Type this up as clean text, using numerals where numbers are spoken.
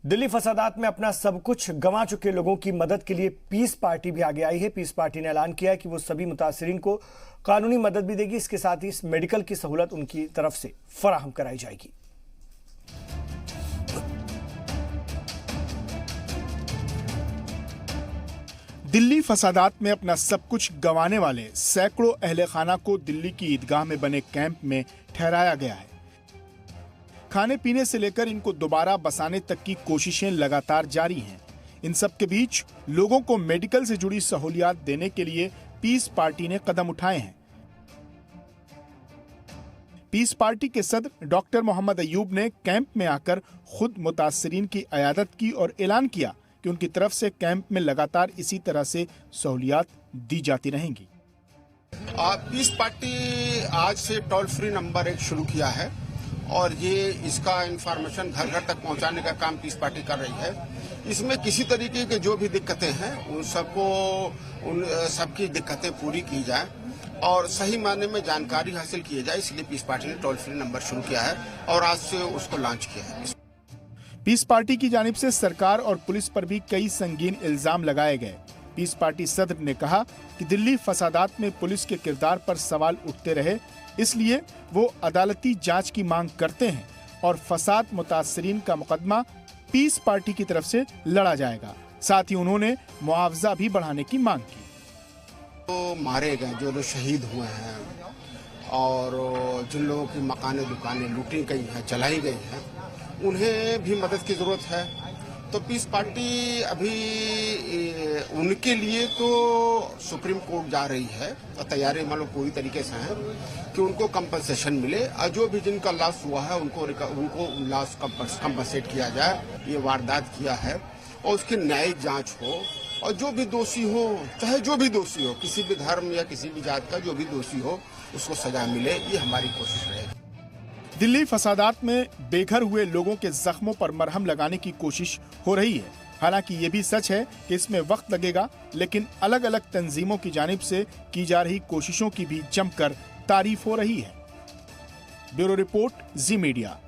दिल्ली फसादात में अपना सब कुछ गंवा चुके लोगों की मदद के लिए पीस पार्टी भी आगे आई है। पीस पार्टी ने ऐलान किया है कि वो सभी मुतासिरीन को कानूनी मदद भी देगी। इसके साथ ही मेडिकल की सहूलत उनकी तरफ से फराहम कराई जाएगी। दिल्ली फसादात में अपना सब कुछ गंवाने वाले सैकड़ों अहले खाना को दिल्ली की ईदगाह में बने कैंप में ठहराया गया है। खाने पीने से लेकर इनको दोबारा बसाने तक की कोशिशें लगातार जारी हैं। इन सब के बीच लोगों को मेडिकल से जुड़ी सहूलियात देने के लिए पीस पार्टी ने कदम उठाए हैं। पीस पार्टी के सदर डॉक्टर मोहम्मद अयूब ने कैंप में आकर खुद मुतासिरीन की अयादत की और ऐलान किया कि उनकी तरफ से कैंप में लगातार इसी तरह से सहूलियात दी जाती रहेंगी। पीस पार्टी आज से टोल फ्री नंबर 1 शुरू किया है और ये इसका इंफॉर्मेशन घर घर तक पहुंचाने का काम पीस पार्टी कर रही है। इसमें किसी तरीके के जो भी दिक्कतें हैं उन सबकी दिक्कतें पूरी की जाए और सही मायने में जानकारी हासिल की जाए, इसलिए पीस पार्टी ने टोल फ्री नंबर शुरू किया है और आज से उसको लॉन्च किया है। पीस पार्टी की जानिब से सरकार और पुलिस पर भी कई संगीन इल्जाम लगाए गए। पीस पार्टी सदर ने कहा कि दिल्ली फसादात में पुलिस के किरदार पर सवाल उठते रहे, इसलिए वो अदालती जांच की मांग करते हैं और फसाद मुतासिरीन का मुकदमा पीस पार्टी की तरफ से लड़ा जाएगा। साथ ही उन्होंने मुआवजा भी बढ़ाने की मांग की। तो मारे गए जो लोग शहीद हुए हैं और जिन लोगों की मकानें दुकानें लूटी गई हैं, जलाई गई हैं, उन्हें भी मदद की जरूरत है। तो पीस पार्टी अभी उनके लिए तो सुप्रीम कोर्ट जा रही है और तैयारी मानो पूरी तरीके से है कि उनको कंपनसेशन मिले और जो भी जिनका लॉस हुआ है उनको लॉस कंपनसेट किया जाए। ये वारदात किया है और उसकी न्यायिक जांच हो और जो भी दोषी हो, चाहे जो भी दोषी हो, किसी भी धर्म या किसी भी जात का जो भी दोषी हो, उसको सजा मिले, ये हमारी कोशिश रहेगी। दिल्ली फसादात में बेघर हुए लोगों के जख्मों पर मरहम लगाने की कोशिश हो रही है। हालांकि ये भी सच है कि इसमें वक्त लगेगा, लेकिन अलग अलग तंजीमों की जानिब से की जा रही कोशिशों की भी जमकर तारीफ हो रही है। ब्यूरो रिपोर्ट, जी मीडिया।